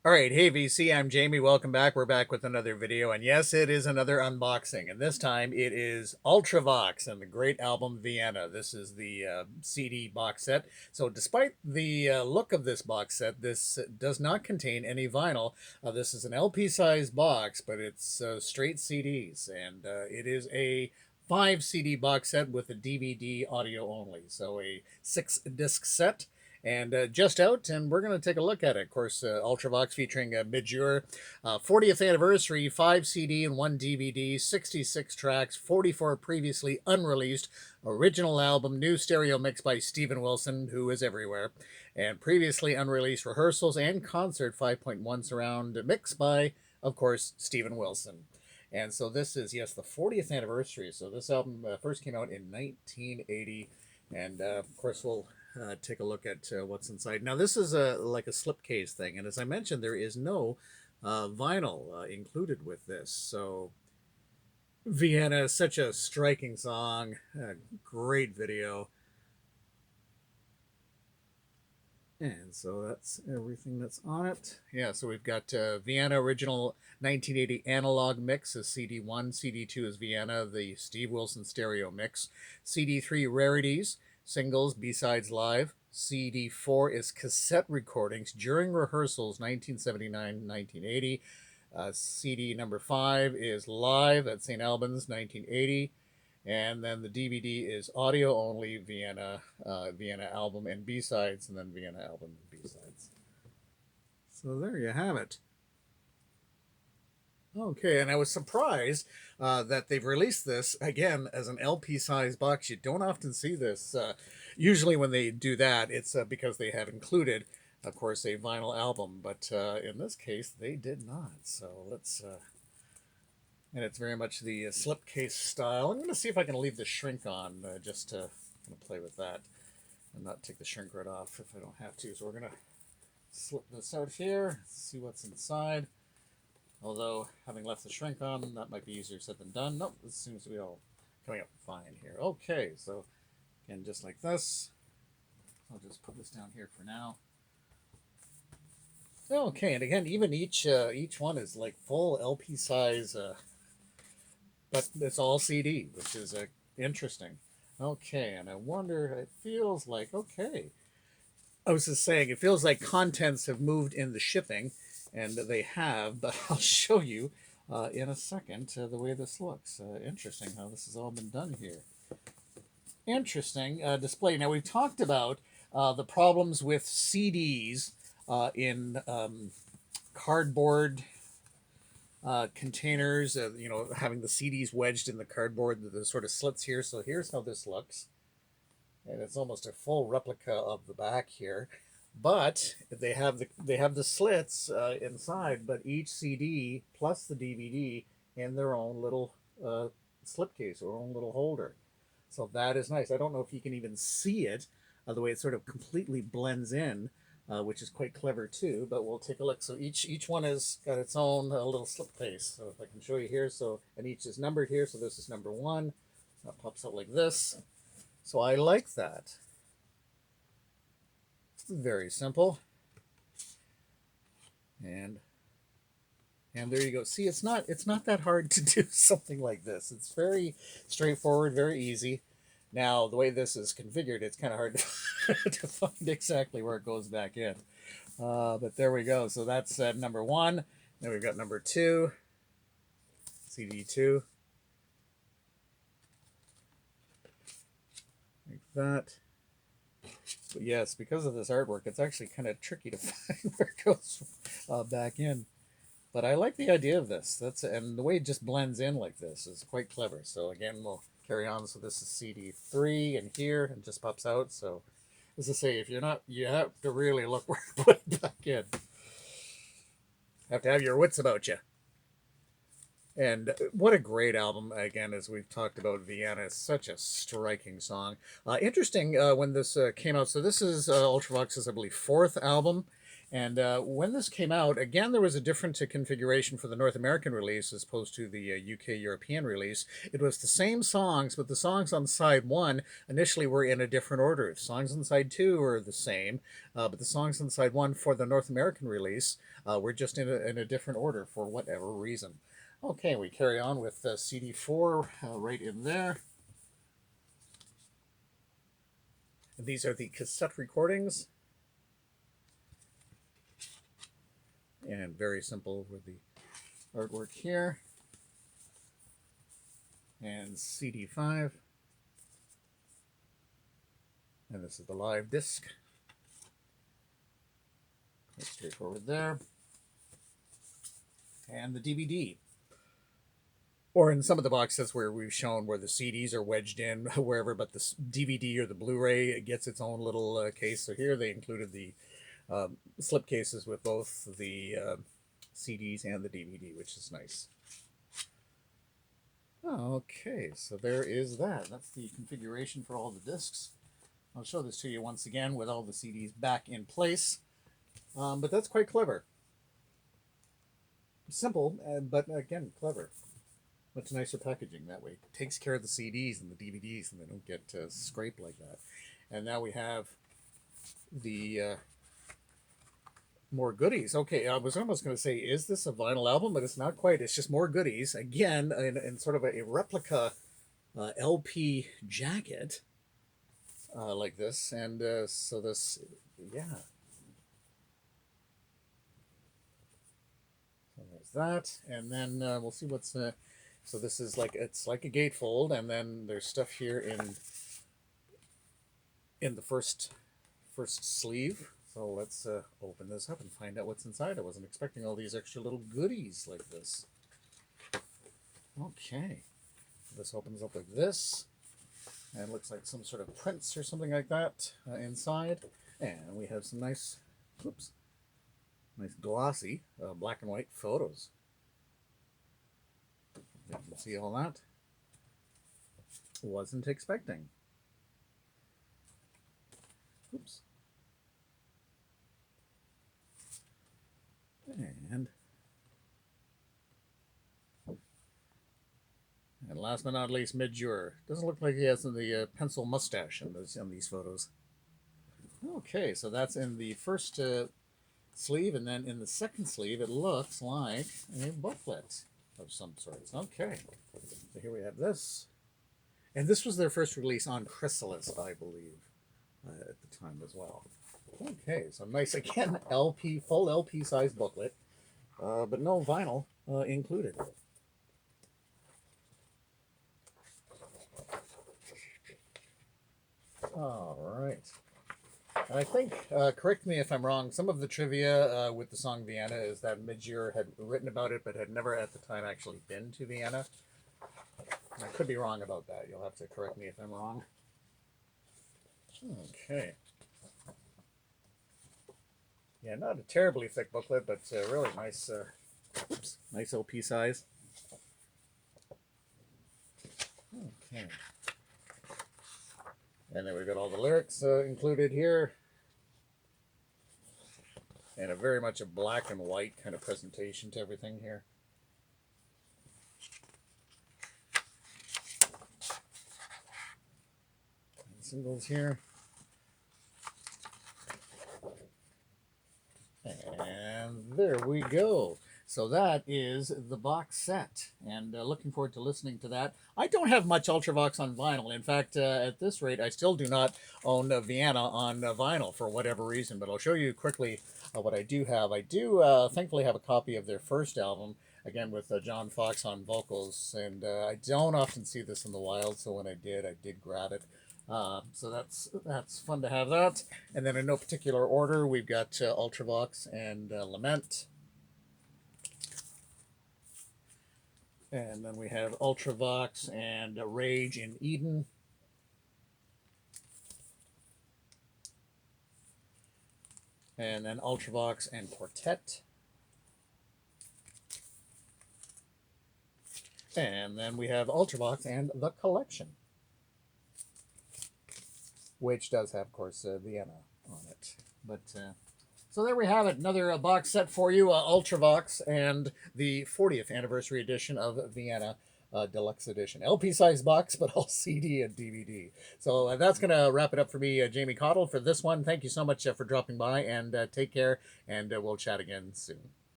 All right, hey VC, I'm Jamie. Welcome back. We're back with another video, and yes, it is another unboxing, and this time it is Ultravox and the great album Vienna. This is the CD box set. So, despite the look of this box set, this does not contain any vinyl. This is an LP size box, but it's straight CDs, and it is a 5 CD box set with a DVD audio only. So, a 6 disc set and just out, and we're going to take a look at it. Of course, Ultravox featuring Midjure, 40th anniversary, 5 CD and 1 DVD, 66 tracks, 44 previously unreleased, original album, new stereo mix by Steven Wilson, who is everywhere, and previously unreleased rehearsals and concert 5.1 surround mix by, of course, Steven Wilson. And so this is, yes, the 40th anniversary. So this album first came out in 1980. And of course, we'll take a look at what's inside. Now, this is like a slipcase thing. And as I mentioned, there is no vinyl included with this. So Vienna is such a striking song, great video. And so that's everything that's on it. Yeah, so we've got Vienna original 1980 analog mix is CD1. CD2 is Vienna, the Steve Wilson stereo mix. CD3 rarities, singles, B-sides live. CD4 is cassette recordings during rehearsals 1979 1980. CD number 5 is live at St. Albans 1980. And then the DVD is audio only, Vienna, Vienna album and B-sides, and then Vienna album and B-sides. So there you have it. Okay, and I was surprised that they've released this, again, as an LP size box. You don't often see this. Usually when they do that, it's because they have included, of course, a vinyl album. But in this case, they did not. So let's... and it's very much the slipcase style. I'm going to see if I can leave the shrink on just to play with that and not take the shrink right off if I don't have to. So we're going to slip this out here, see what's inside. Although, having left the shrink on, that might be easier said than done. Nope, this seems to be all coming up fine here. Okay, so again, just like this. I'll just put this down here for now. Okay, and again, even each one is like full LP size. But it's all CD, which is interesting. Okay, and I wonder, it feels like, okay. I was just saying, it feels like contents have moved in the shipping, and they have, but I'll show you in a second the way this looks. Interesting how this has all been done here. Interesting display. Now, we've talked about the problems with CDs in cardboard containers, having the CDs wedged in the cardboard, the sort of slits here. So here's how this looks. And it's almost a full replica of the back here. But they have the slits inside, but each CD plus the DVD in their own little slipcase or own little holder. So that is nice. I don't know if you can even see it, the way it sort of completely blends in. Which is quite clever too, but we'll take a look. So each one has got its own little slipcase. So if I can show you here, so and each is numbered here. So this is number 1. That pops out like this. So I like that. It's very simple. And there you go. See, it's not that hard to do something like this. It's very straightforward, very easy. Now, the way this is configured, it's kind of hard to find exactly where it goes back in. But there we go. So that's number 1. Then we've got number 2, CD2. Like that. But yes, because of this artwork, it's actually kind of tricky to find where it goes back in. But I like the idea of this. And the way it just blends in like this is quite clever. So again, we'll carry on. So this is CD3 and here, and just pops out. So as I say, if you're not, you have to really look where to put it back in. Have to have your wits about you. And what a great album, again, as we've talked about, Vienna is such a striking song. Interesting when this came out. So this is Ultravox's, I believe, 4th album. And when this came out, again, there was a different configuration for the North American release as opposed to the UK European release. It was the same songs, but the songs on side one initially were in a different order. The songs on side two were the same, but the songs on side one for the North American release were just in a different order for whatever reason. Okay, we carry on with CD4 right in there. And these are the cassette recordings. And very simple with the artwork here. And CD5. And this is the live disc. Quite straightforward there. And the DVD. Or in some of the boxes where we've shown where the CDs are wedged in, wherever, but the DVD or the Blu-ray gets its own little case. So here they included the slip cases with both the CDs and the DVD, which is nice. Okay, so there is that. That's the configuration for all the discs. I'll show this to you once again with all the CDs back in place. But that's quite clever. Simple, but again, clever. Much nicer packaging that way. It takes care of the CDs and the DVDs, and they don't get scraped like that. And now we have the more goodies. Okay, I was almost going to say, is this a vinyl album? But it's not quite. It's just more goodies. Again, in sort of a replica LP jacket like this. And so this, yeah. So there's that. And then we'll see what's... so this is like, it's like a gatefold, and then there's stuff here in the first sleeve. So let's open this up and find out what's inside. I wasn't expecting all these extra little goodies like this. Okay, this opens up like this, and it looks like some sort of prints or something like that inside. And we have some nice, oops, nice glossy black and white photos. You can see all that. Wasn't expecting. Oops. And last but not least, Midjure. Doesn't look like he has the pencil mustache in these photos. Okay, so that's in the first sleeve, and then in the second sleeve, it looks like a booklet of some sorts. Okay, so here we have this. And this was their first release on Chrysalis, I believe, at the time as well. Okay, so nice, again, LP, full LP size booklet, but no vinyl included. All right. And I think, correct me if I'm wrong, some of the trivia with the song Vienna is that Midjure had written about it, but had never at the time actually been to Vienna. I could be wrong about that. You'll have to correct me if I'm wrong. Okay. Yeah, not a terribly thick booklet, but really nice, oops, nice LP size. Okay. And then we've got all the lyrics included here. And a very much a black and white kind of presentation to everything here. And singles here. And there we go. So that is the box set, and looking forward to listening to that. I don't have much Ultravox on vinyl. In fact, at this rate, I still do not own Vienna on vinyl for whatever reason, but I'll show you quickly what I do have. I do thankfully have a copy of their first album, again with John Fox on vocals, and I don't often see this in the wild, so when I did grab it. So that's fun to have that. And then in no particular order, we've got Ultravox and Lament. And then we have Ultravox and Rage in Eden. And then Ultravox and Quartet. And then we have Ultravox and The Collection, which does have, of course, Vienna on it. But So there we have it, another box set for you, Ultravox, and the 40th anniversary edition of Vienna. Deluxe edition, LP size box, but all CD and DVD. So that's gonna wrap it up for me, Jamie Cottle, for this one. Thank you so much for dropping by, and take care, and we'll chat again soon.